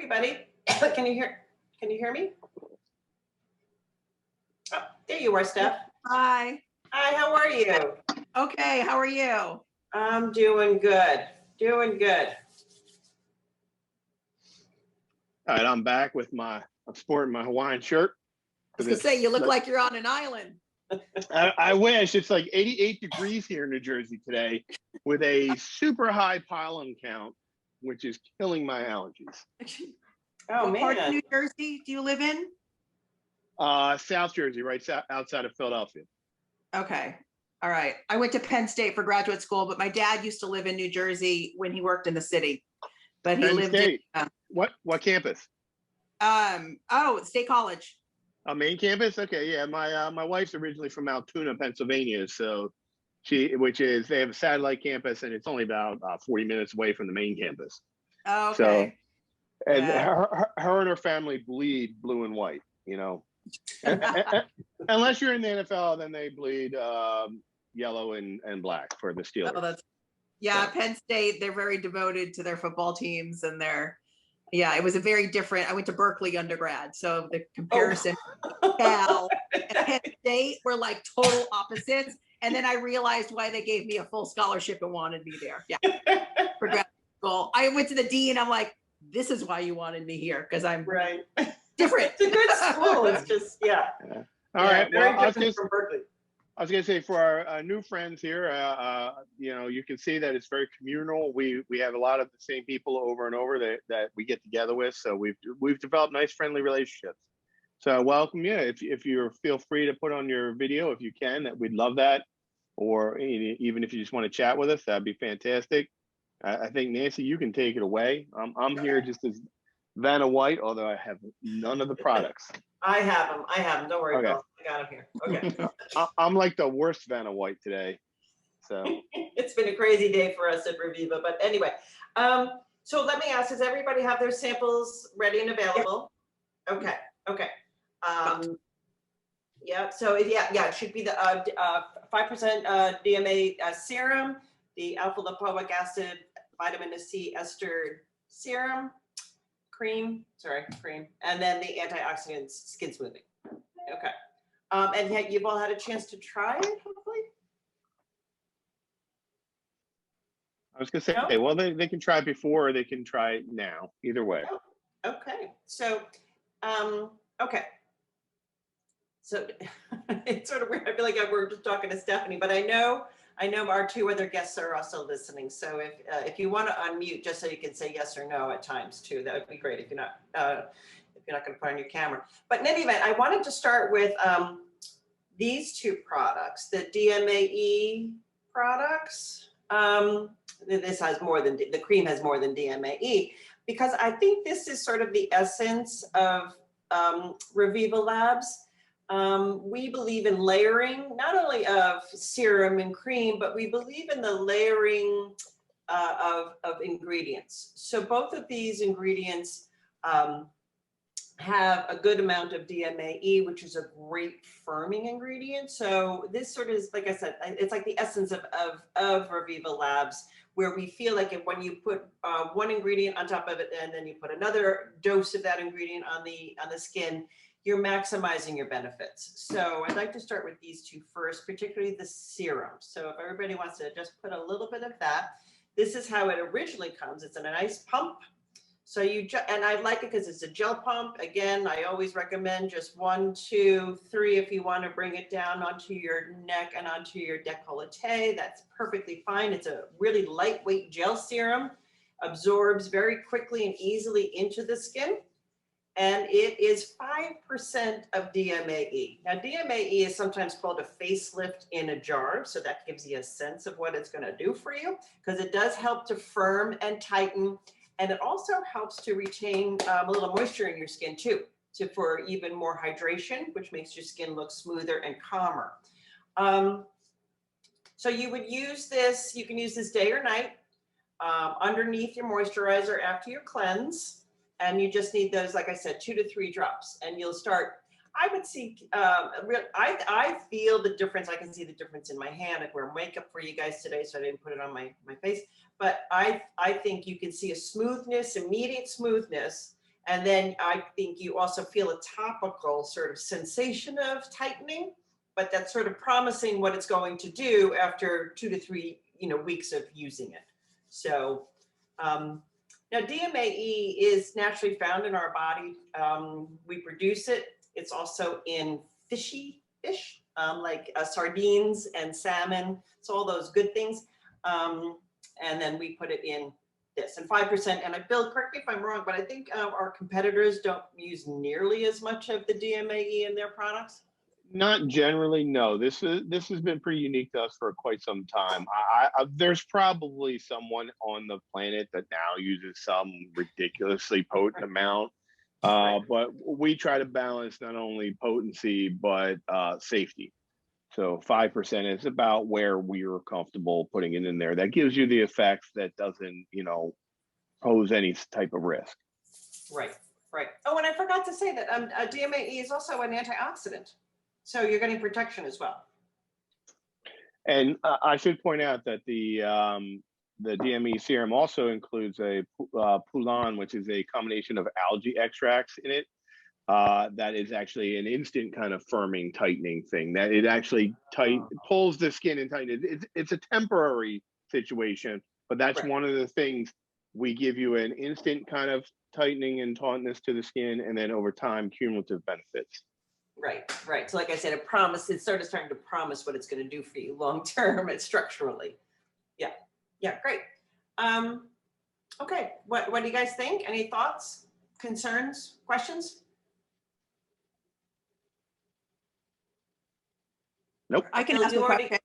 everybody. Can you hear me? Oh, there you are, Steph. Hi. Hi, how are you? Okay, how are you? I'm doing good. Doing good. All right, I'm back with I'm sporting my Hawaiian shirt. I was gonna say, you look like you're on an island. I wish. It's like 88 degrees here in New Jersey today with a super high pollen count, which is killing my allergies. Oh, What man. part of New Jersey do you live in? South Jersey, right outside of Philadelphia. Okay. All right. I went to Penn State for graduate school, but my dad used to live in New Jersey when he worked in the city. But he Penn lived State. in What campus? State College. A main campus? Okay, yeah. My wife's originally from Altoona, Pennsylvania, so they have a satellite campus, and it's only about 40 minutes away from the main campus. Oh, okay. So, and yeah. her and her family bleed blue and white, you know. Unless you're in the NFL, then they bleed yellow and black for the Steelers. Oh, yeah, Penn State, they're very devoted to their football teams, and it was a very different. I went to Berkeley undergrad, so the comparison, Cal and Penn State were like total opposites. And then I realized why they gave me a full scholarship and wanted me there. Yeah, for grad school. I went to the dean. I'm like, this is why you wanted me here, because I'm right. Different. It's a good school. It's just All right. Very different from Berkeley. I was going to say, for our new friends here, you can see that it's very communal. We have a lot of the same people over and over that we get together with. So we've developed nice, friendly relationships. So I welcome you. If you feel free to put on your video, if you can, that we'd love that. Or even if you just want to chat with us, that'd be fantastic. I think, Nancy, you can take it away. I'm here just as Vanna White, although I have none of the products. I have them. Don't worry, Bill. I got them here. Okay. I'm like the worst Vanna White today. So it's been a crazy day for us at Reviva, but anyway. So let me ask: does everybody have their samples ready and available? Yeah. Okay. Yeah. So it should be the 5% DMAE serum, the alpha lipoic acid, vitamin C ester serum. Cream, and then the antioxidant skin smoothing. Okay. And you've all had a chance to try it, hopefully? I was going to say, no? Well, they can try it before, or they can try it now. Either way. Oh, okay. So, okay. So it's sort of weird. I feel like we're just talking to Stephanie, but I know our two other guests are also listening. So if you want to unmute, just so you can say yes or no at times too, that would be great. If you're not going to put on your camera. But in any event, I wanted to start with these two products, the DMAE products. This has more than the cream has more than DMAE, because I think this is sort of the essence of Reviva Labs. We believe in layering, not only of serum and cream, but we believe in the layering of ingredients. So both of these ingredients have a good amount of DMAE, which is a great firming ingredient. So this sort of is, like I said, it's like the essence of Reviva Labs, where we feel like when you put one ingredient on top of it, and then you put another dose of that ingredient on the skin, you're maximizing your benefits. So I'd like to start with these two first, particularly the serum. So if everybody wants to just put a little bit of that, this is how it originally comes. It's in a nice pump. So and I like it because it's a gel pump. Again, I always recommend just 1, 2, 3 if you want to bring it down onto your neck and onto your décolleté. That's perfectly fine. It's a really lightweight gel serum, absorbs very quickly and easily into the skin. And it is 5% of DMAE. Now, DMAE is sometimes called a facelift in a jar, so that gives you a sense of what it's going to do for you, because it does help to firm and tighten, and it also helps to retain a little moisture in your skin too, for even more hydration, which makes your skin look smoother and calmer. So you would use this, you can use this day or night underneath your moisturizer after your cleanse. And you just need those, like I said, 2 to 3 drops, and you'll start. I would see, I feel the difference. I can see the difference in my hand. I wear makeup for you guys today, so I didn't put it on my face. But I think you can see a smoothness, immediate smoothness, And then I think you also feel a topical sort of sensation of tightening, but that's sort of promising what it's going to do after 2 to 3, weeks of using it. So now DMAE is naturally found in our body. We produce it. It's also in fish, like sardines and salmon. So all those good things. And then we put it in this, and 5%. And Bill, correct me if I'm wrong, but I think our competitors don't use nearly as much of the DMAE in their products. Not generally, no. This has been pretty unique to us for quite some time. There's probably someone on the planet that now uses some ridiculously potent amount, but we try to balance not only potency but safety. So 5% is about where we're comfortable putting it in there. That gives you the effects that doesn't, pose any type of risk. Right. Oh, and I forgot to say that DMAE is also an antioxidant. So you're getting protection as well. And I should point out that the DME serum also includes a poulan, which is a combination of algae extracts in it. That is actually an instant kind of firming, tightening thing. That it actually pulls the skin and tightens it. It's a temporary situation, but that's one of the things. We give you an instant kind of tightening and tautness to the skin, and then over time, cumulative benefits. Right. So like I said, it's sort of starting to promise what it's going to do for you long term and structurally. Yeah, great. Okay, what do you guys think? Any thoughts, concerns, questions? Nope. I can ask a question.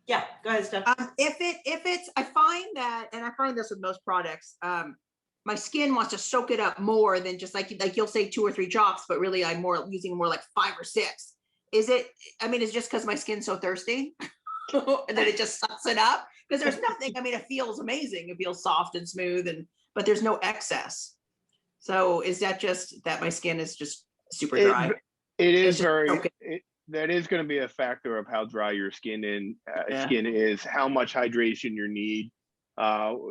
Yeah, go ahead, Steph. If it's, I find that, and I find this with most products, my skin wants to soak it up more than just like you'll say 2 or 3 drops, but really I'm using more like 5 or 6. Is it just because my skin's so thirsty and then it just sucks it up? Because there's nothing, it feels amazing. It feels soft and smooth, but there's no excess. So is that just that my skin is just super dry? It is that is going to be a factor of how dry your skin is, how much hydration you need.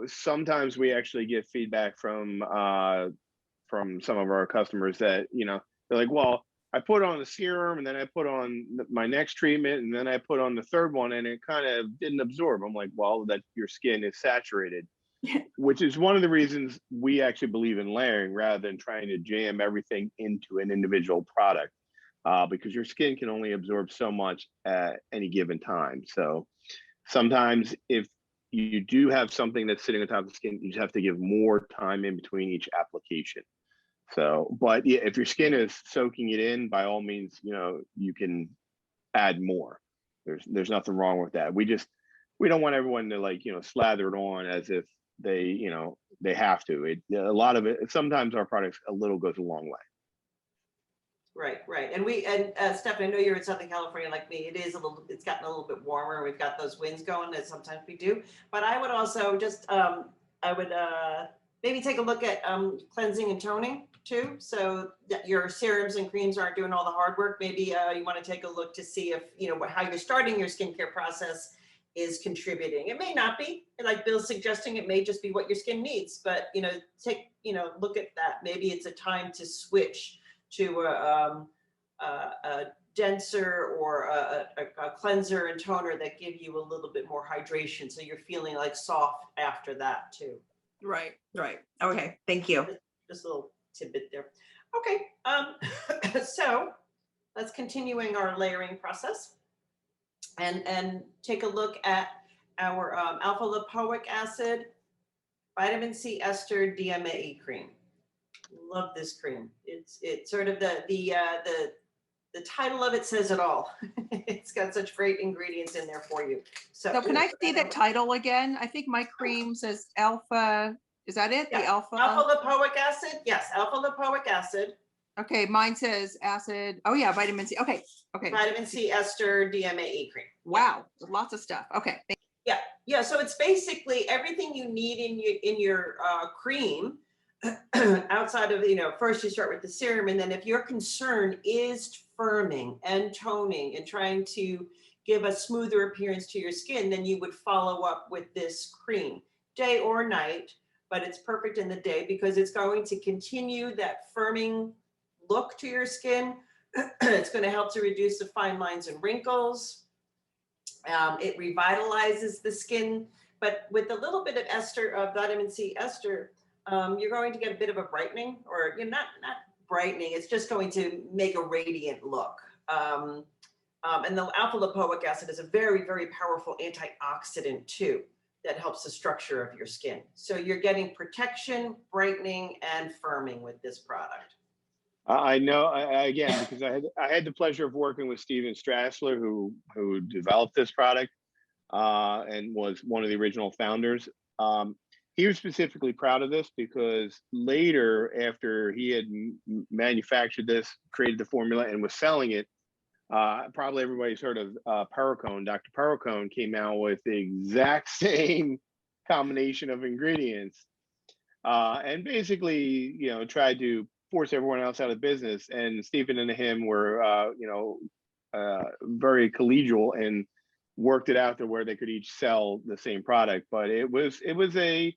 Sometimes we actually get feedback from some of our customers that, they're like, well, I put on the serum and then I put on my next treatment and then I put on the third one and it kind of didn't absorb. I'm like, well, that your skin is saturated, which is one of the reasons we actually believe in layering rather than trying to jam everything into an individual product, because your skin can only absorb so much at any given time. So sometimes if you do have something that's sitting on top of the skin, you just have to give more time in between each application. So, but yeah, if your skin is soaking it in, by all means, you can add more. There's nothing wrong with that. We don't want everyone to slather it on as if they have to. A lot of it, sometimes our products, a little goes a long way. Right. And Stephanie, I know you're in Southern California like me. It's gotten a little bit warmer. We've got those winds going as sometimes we do. But I would also just, maybe take a look at cleansing and toning too. So that your serums and creams aren't doing all the hard work. Maybe you want to take a look to see if, how you're starting your skincare process is contributing. It may not be, like Bill's suggesting, it may just be what your skin needs, but, look at that. Maybe it's a time to switch to a denser or a cleanser and toner that give you a little bit more hydration. So you're feeling like soft after that too. Right. Okay. Thank you. Just a little tidbit there. Okay. So let's continuing our layering process and take a look at our alpha lipoic acid, vitamin C ester DMAE cream. Love this cream. It's sort of the title of it says it all. It's got such great ingredients in there for you. So can I see the title again? I think my cream says alpha. Is that it? Yeah. The alpha lipoic acid. Yes, alpha lipoic acid. Okay, mine says acid. Oh yeah, vitamin C. Okay. Vitamin C ester DMAE cream. Wow, lots of stuff. Okay. Yeah. So it's basically everything you need in your cream. Outside of, first you start with the serum, and then if your concern is firming and toning and trying to give a smoother appearance to your skin, then you would follow up with this cream day or night. but it's perfect in the day because it's going to continue that firming look to your skin. It's going to help to reduce the fine lines and wrinkles. It revitalizes the skin, but with a little bit of ester, vitamin C ester, you're going to get a bit of a brightening, or not brightening. It's just going to make a radiant look. And the alpha lipoic acid is a very, very powerful antioxidant too, that helps the structure of your skin. So you're getting protection, brightening, and firming with this product. I know, again, because I had the pleasure of working with Steven Strassler, who developed this product and was one of the original founders. He was specifically proud of this because later, after he had manufactured this, created the formula, and was selling it, probably everybody's heard of Perricone. Dr. Perricone came out with the exact same combination of ingredients and basically, tried to force everyone else out of business. And Stephen and him were, very collegial and worked it out to where they could each sell the same product. But it was a,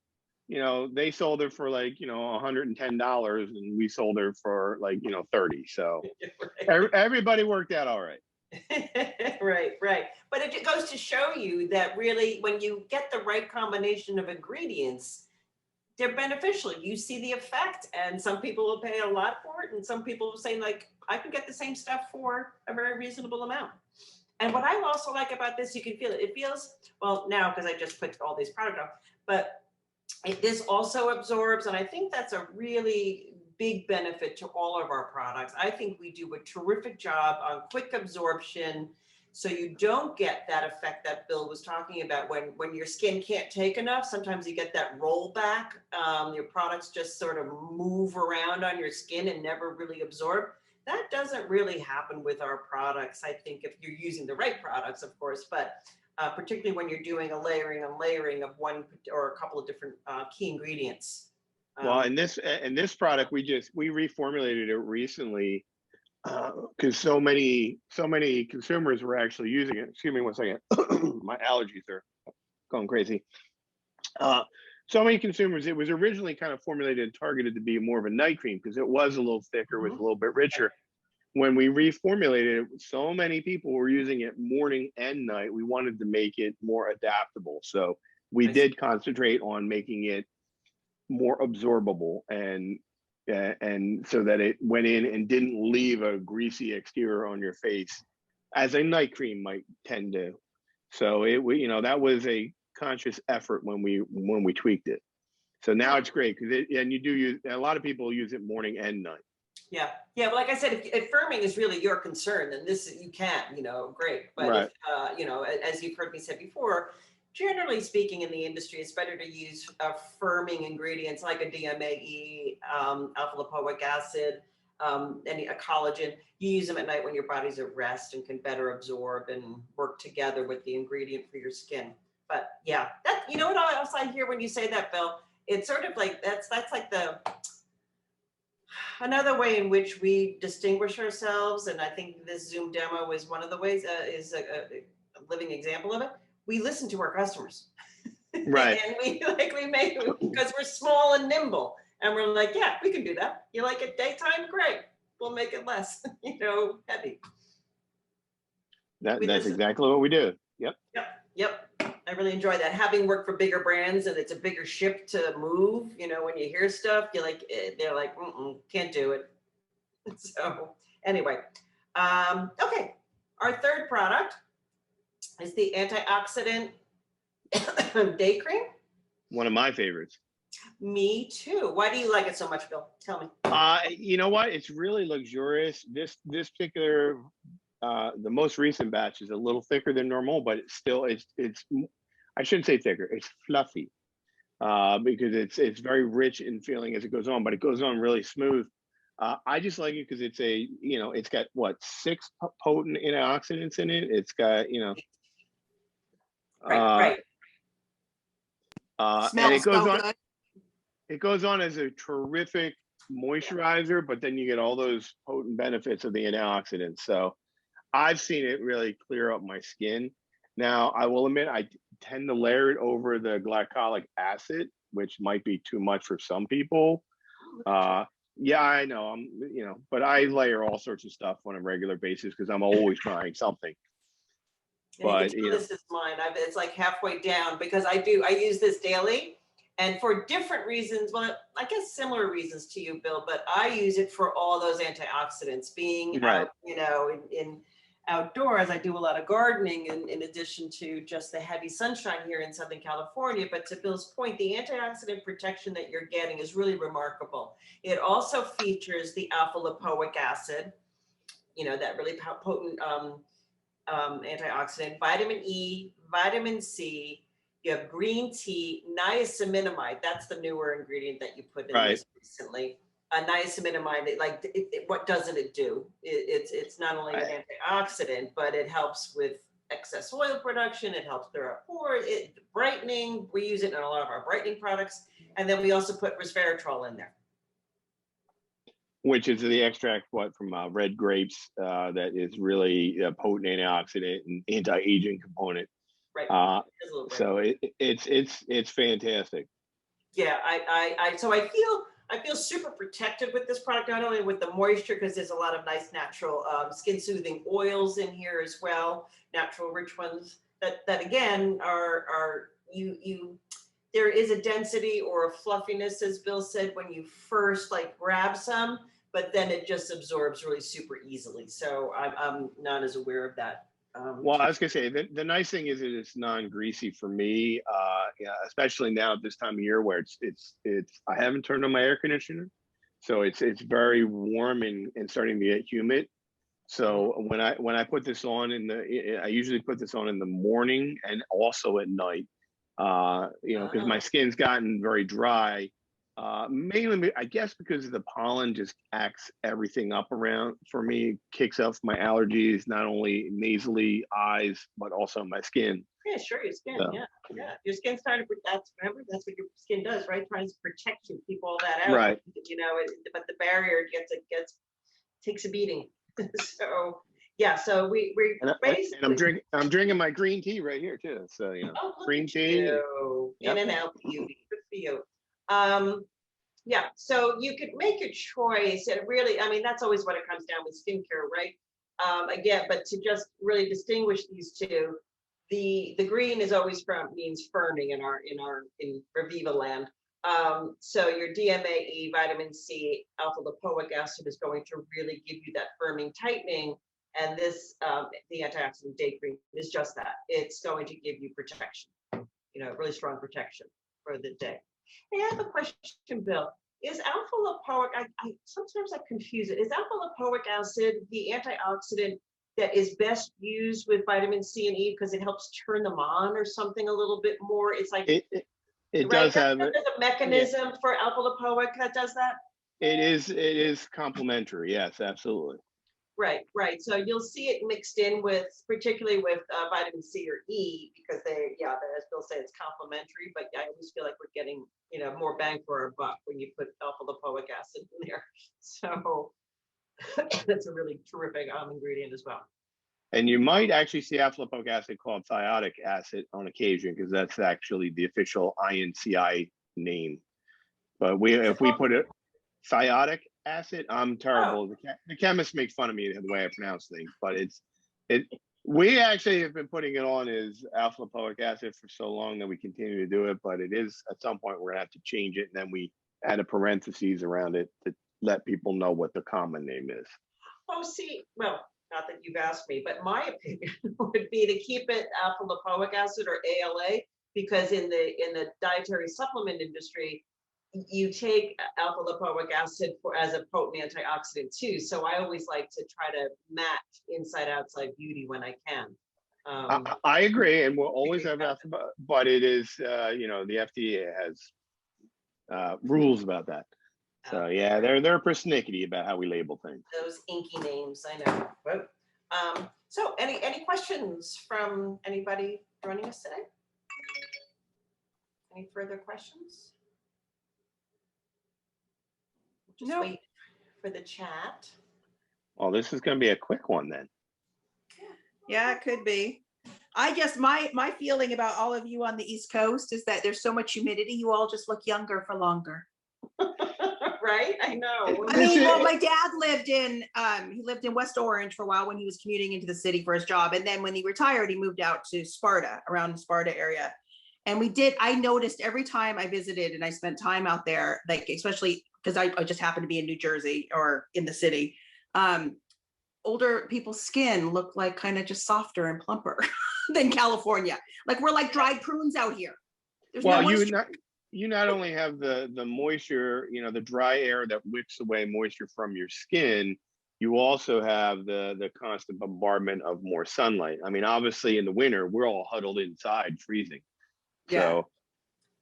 they sold it for like, $110, and we sold it for like, 30. So everybody worked out all right. Right. But it goes to show you that really, when you get the right combination of ingredients, they're beneficial. You see the effect, and some people will pay a lot for it, and some people will say, like, I can get the same stuff for a very reasonable amount. And what I also like about this, you can feel it. It feels, well, now because I just put all these products on, but this also absorbs, and I think that's a really big benefit to all of our products. I think we do a terrific job on quick absorption, so you don't get that effect that Bill was talking about when your skin can't take enough. Sometimes you get that rollback. Your products just sort of move around on your skin and never really absorb. That doesn't really happen with our products, I think, if you're using the right products, of course, but particularly when you're doing a layering and layering of one or a couple of different key ingredients. Well, in this product, we reformulated it recently because so many consumers were actually using it. Excuse me one second. My allergies are going crazy. So many consumers, it was originally kind of formulated and targeted to be more of a night cream because it was a little thicker, was a little bit richer. When we reformulated it, so many people were using it morning and night. We wanted to make it more adaptable. So we did concentrate on making it more absorbable and so that it went in and didn't leave a greasy exterior on your face as a night cream might tend to. So that was a conscious effort when we tweaked it. So now it's great because you do use, a lot of people use it morning and night. Yeah. Well, like I said, if firming is really your concern, then this you can, great. But right. If, as you've heard me say before, generally speaking, in the industry, it's better to use firming ingredients like a DMAE, alpha lipoic acid, a collagen. You use them at night when your body's at rest and can better absorb and work together with the ingredient for your skin. But yeah, that, what else I hear when you say that, Bill? It's sort of like that's like another way in which we distinguish ourselves, and I think this Zoom demo is one of the ways, is a living example of it. We listen to our customers. Right. And we make, because we're small and nimble, and we're like, yeah, we can do that. You like it daytime? Great. We'll make it less, heavy. That's exactly what we do. Yep. I really enjoy that. Having worked for bigger brands, and it's a bigger ship to move, when you hear stuff, you're like, they're like, can't do it. So anyway, okay. Our third product is the Antioxidant Day Creme. One of my favorites. Me too. Why do you like it so much, Bill? Tell me. You know what? It's really luxurious. This particular, the most recent batch is a little thicker than normal, but it's still, it's I shouldn't say thicker, it's fluffy because it's very rich in feeling as it goes on, but it goes on really smooth. I just like it because it's it's got what, 6 potent antioxidants in it. It's got, Right. And it goes on. It goes on as a terrific moisturizer, but then you get all those potent benefits of the antioxidants. So I've seen it really clear up my skin. Now, I will admit, I tend to layer it over the glycolic acid which might be too much for some people. Yeah, I know. But I layer all sorts of stuff on a regular basis because I'm always trying something. But this is mine. It's like halfway down because I use this daily, and for different reasons. Well, I guess similar reasons to you, Bill. But I use it for all those antioxidants. Being out, in outdoors, I do a lot of gardening, in addition to just the heavy sunshine here in Southern California. But to Bill's point, the antioxidant protection that you're getting is really remarkable. It also features the alpha lipoic acid, that really potent antioxidant, vitamin E, vitamin C. You have green tea, niacinamide. That's the newer ingredient that you put in this recently. Niacinamide, what doesn't it do? It's not only an antioxidant, but it helps with excess oil production. It helps clear out pores, brightening. We use it in a lot of our brightening products. And then we also put resveratrol in there. Which is the extract from red grapes that is really a potent antioxidant and anti-aging component. Right. So it's fantastic. Yeah, so I feel super protected with this product, not only with the moisture, because there's a lot of nice natural skin soothing oils in here as well, natural rich ones that again are there is a density or a fluffiness, as Bill said, when you first grab some, but then it just absorbs really super easily. So I'm not as aware of that. Well, I was gonna say the nice thing is that it's non-greasy for me, especially now at this time of year where it's I haven't turned on my air conditioner, so it's very warm and starting to get humid. So when I put this on I usually put this on in the morning and also at night, because my skin's gotten very dry. Mainly, I guess, because the pollen just acts everything up around for me, kicks up my allergies, not only nasally, eyes, but also my skin. Yeah, sure, your skin. So, yeah. Your skin's trying to. That's what your skin does, right? Tries to protect you, keep all that out. Right. But the barrier takes a beating. So yeah, so we basically. And I'm drinking my green tea right here too. So green tea. In and out beauty. Good for you. Yeah, so you could make a choice, and really, that's always what it comes down with skincare, right? Again, but to just really distinguish these two, the green is always means firming in Reviva land. So your DMAE, vitamin C, alpha lipoic acid is going to really give you that firming, tightening, and this the Antioxidant Day Creme is just that. It's going to give you protection, really strong protection for the day. I have a question, Bill. Is alpha lipoic, sometimes I confuse it. Is alpha lipoic acid the antioxidant that is best used with vitamin C and E because it helps turn them on or something a little bit more? It's like it does have there's a mechanism for alpha lipoic that does that? It is complementary. Yes, absolutely. Right. So you'll see it mixed in particularly with vitamin C or E, because as Bill said, it's complementary. But I always feel like we're getting more bang for our buck when you put alpha lipoic acid in there. So that's a really terrific ingredient as well. And you might actually see alpha lipoic acid called thiotic acid on occasion, because that's actually the official INCI name. But if we put it thiotic acid, I'm terrible. The chemists make fun of me the way I pronounce things, but we actually have been putting it on as alpha lipoic acid for so long that we continue to do it, but it is at some point we're gonna have to change it, and then we add a parentheses around it to let people know what the common name is. Oh, well, not that you've asked me, but my opinion would be to keep it alpha lipoic acid or ALA, because in the dietary supplement industry, you take alpha lipoic acid as a potent antioxidant too. So I always like to try to match inside outside beauty when I can. I agree, and we'll always have alpha, but it is the FDA has rules about that. So yeah, they're persnickety about how we label things. Those inky names, I know. But, so any questions from anybody joining us today? Any further questions? Just wait for the chat. Well, this is going to be a quick one then. Yeah, it could be. I just, my feeling about all of you on the East Coast is that there's so much humidity, you all just look younger for longer. Right? I know. I mean, well, my dad lived in, he lived in West Orange for a while when he was commuting into the city for his job. And then when he retired, he moved out to Sparta, around the Sparta area. And I noticed every time I visited and I spent time out there, like, especially because I just happened to be in New Jersey or in the city, older people's skin looked like kind of just softer and plumper than California. Like we're like dried prunes out here. There's Well, no you not only have the moisture, the dry air that wicks away moisture from your skin, you also have the constant bombardment of more sunlight. I mean, obviously in the winter, we're all huddled inside freezing. Yeah. So,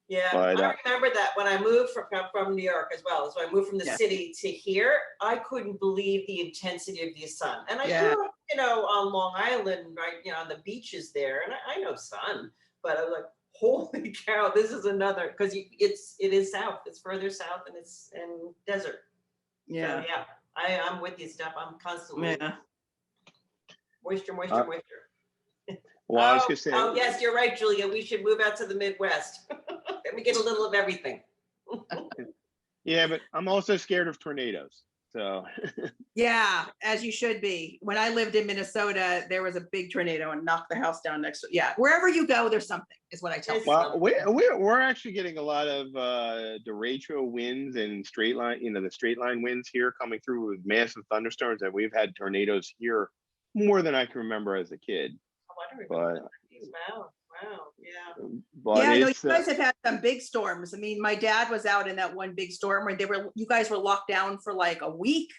Yeah, but, I remember that when I moved from New York as well. So I moved from the Yeah. city to here. I couldn't believe the intensity of the sun. And I Yeah. grew up, on Long Island, right, on the beaches there, and I know sun, but I was like, holy cow, this is another, because it is south. It's further south, and it's in desert. Yeah. So, yeah, I'm with you, Steph. I'm constantly Yeah. moisture. well, I was gonna say, oh, yes, you're right, Julia. We should move out to the Midwest. Then we get a little of everything. yeah, but I'm also scared of tornadoes. So, Yeah, as you should be. When I lived in Minnesota, there was a big tornado and knocked the house down next to, yeah, wherever you go, there's something, is what I tell people. well, we're actually getting a lot of derecho winds and straight line, the straight line winds here coming through with massive thunderstorms, and we've had tornadoes here more than I can remember as a kid. But Wow, yeah. But Yeah, no, you it's, guys have had some big storms. I mean, my dad was out in that one big storm where you guys were locked down for like a week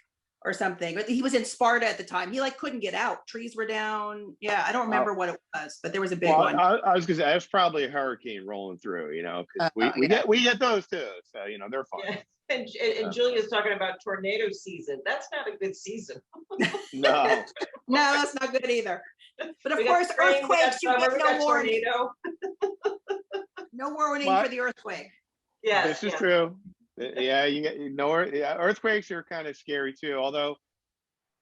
or something. But he was in Sparta at the time. He like couldn't get out. Trees were down. Yeah, I don't remember what it was, but there was a big one. I was gonna say that's probably a hurricane rolling through, because we get those too. So they're fun. Yeah. And Julia's talking about tornado season. That's not a good season. No. No, that's not good either. But of We got course, spring, we got earthquakes, you summer, get we no got warning. tornado. No warning But- for the earthquake. Yeah, This is true. Yeah, earthquakes are kind of scary too. Although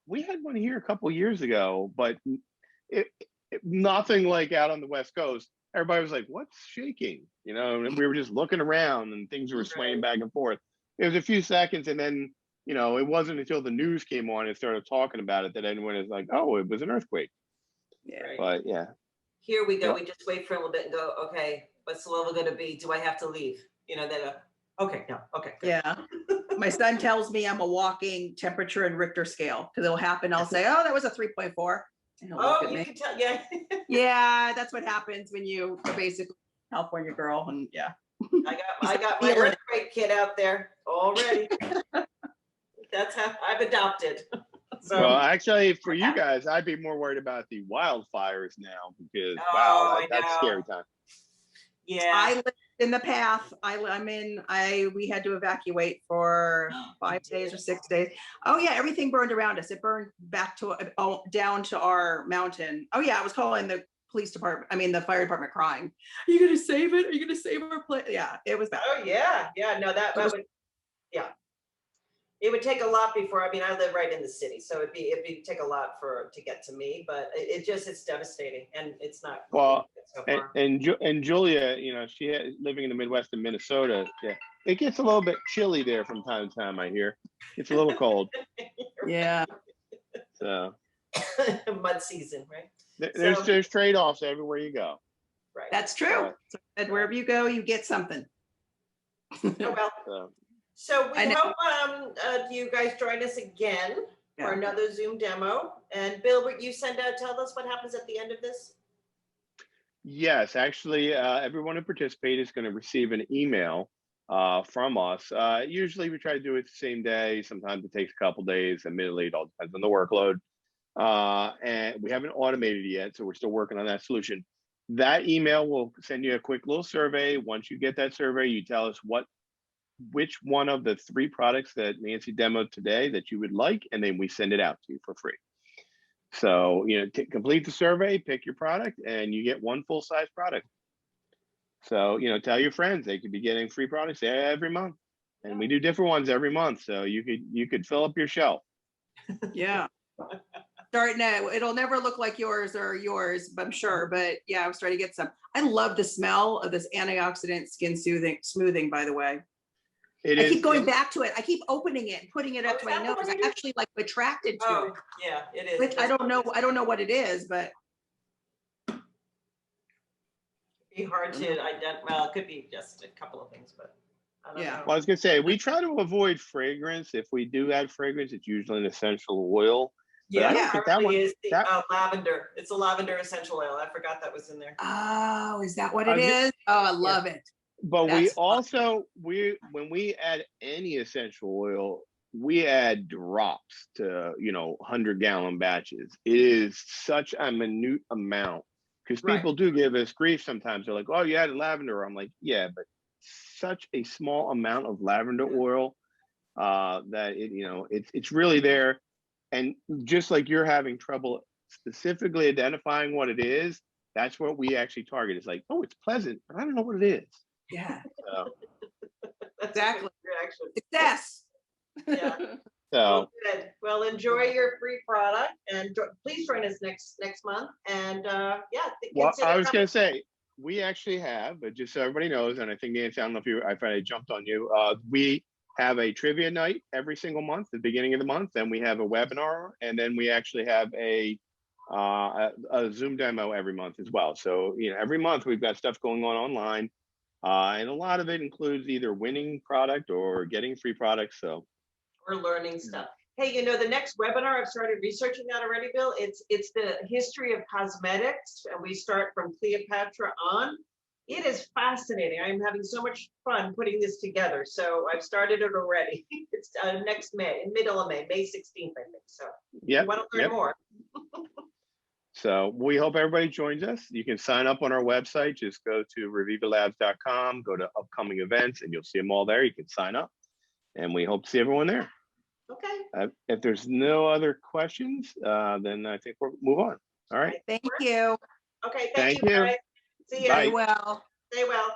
we had one here a couple years ago, but nothing like out on the West Coast. Everybody was like, "What's shaking?" And we were just looking around and things were swaying back and forth. It was a few seconds, and then it wasn't until the news came on and started talking about it that anyone was like, "Oh, it was an earthquake." Yeah. Right. But yeah. Here we go. Yep. We just wait for a little bit and go, okay, what's the level going to be? Do I have to leave? Okay, no, okay. Good. Yeah. My son tells me I'm a walking temperature and Richter scale because it'll happen. I'll say, oh, that was a 3.4. And he'll look Oh, at you me. can tell, yeah. Yeah, that's what happens when you are basically a California girl. And yeah. I got my Feeling it. earthquake kit out there already. That's how I've adopted. So, Well, actually, for you guys, I'd be more worried about the wildfires now because that's scary time. yeah. I lived in the path. We had to evacuate for 5 days or 6 days. Oh yeah, everything burned around us. It burned back down to our mountain. Oh yeah, I was calling the police department. I mean, the fire department crying. Are you gonna save it? Are you gonna save our place? Yeah, it was bad. Oh yeah. No, that would, yeah. It would take a lot before, I live right in the city, so it'd take a lot to get to me, but it's devastating, and it's not. Well, so far. and Julia, living in the Midwest in Minnesota, it gets a little bit chilly there from time to time. I hear it's a little cold. Yeah. So mud season, right? There's trade-offs everywhere you go. Right. That's true. So wherever you go, you get something. Oh, well. So we hope you guys join us again for another Zoom demo. And Bill, would you tell us what happens at the end of this? Yes, actually, everyone who participated is going to receive an email from us. Usually we try to do it the same day. Sometimes it takes a couple days. Admittedly, it all depends on the workload. And we haven't automated it yet, so we're still working on that solution. That email will send you a quick little survey. Once you get that survey, you tell us which one of the 3 products that Nancy demoed today that you would like, and then we send it out to you for free. So, complete the survey, pick your product, and you get 1 full-size product. So, tell your friends they could be getting free products every month, and we do different ones every month. So you could fill up your shelf. Yeah. starting to, it'll never look like yours or yours, I'm sure, but yeah, I'm starting to get some. I love the smell of this antioxidant skin smoothing, by the way. It I is. keep going back to it. I keep opening it and putting it up Oh, to is my that the nose. one I you do? actually like attracted to Oh, it. yeah, it is. Which It I is don't know. gorgeous. I don't know what it is, but Be hard to identify. Well, it could be just a couple of things, but I don't Yeah. know. Well, I was gonna say we try to avoid fragrance. If we do add fragrance, it's usually an essential oil. But Yeah, I don't it think that probably one. is the That lavender. It's a lavender essential oil. I forgot that was in there. oh, is that what I it was is? Oh, I love it. But we That's fun. also when we add any essential oil, we add drops to 100-gallon batches. It is such a minute amount because Right. people do give us grief sometimes. They're like, "Oh, you added lavender." I'm like, "Yeah, but such a small amount of lavender oil that it's really there." And just like you're having trouble specifically identifying what it is, that's what we actually target. It's like, "Oh, it's pleasant, but I don't know what it is." Yeah. So, That's Exactly. a good reaction. Success. Yeah. so Well, good. Well, enjoy your free product, and please join us next month. And well, consider I was coming. gonna say we actually have, but just so everybody knows, and I think Nancy, I don't know if I jumped on you. We have a trivia night every single month, the beginning of the month. Then we have a webinar, and then we actually have a Zoom demo every month as well. So every month we've got stuff going on online, and a lot of it includes either winning product or getting free products. So We're learning stuff. Hey, the next webinar, I've started researching that already, Bill. It's the history of cosmetics, and we start from Cleopatra on. It is fascinating. I'm having so much fun putting this together. So I've started it already. It's next May, in middle of May 16th, I think. So yeah, you want to learn more? So we hope everybody joins us. You can sign up on our website. Just go to revivalabs.com, go to upcoming events, and you'll see them all there. You can sign up, and we hope to see everyone there. Okay. If there's no other questions, then I think we'll move on. All right. Thank you. Okay. Thank Thank you, you. guys. See ya. Bye. Stay well. Stay well.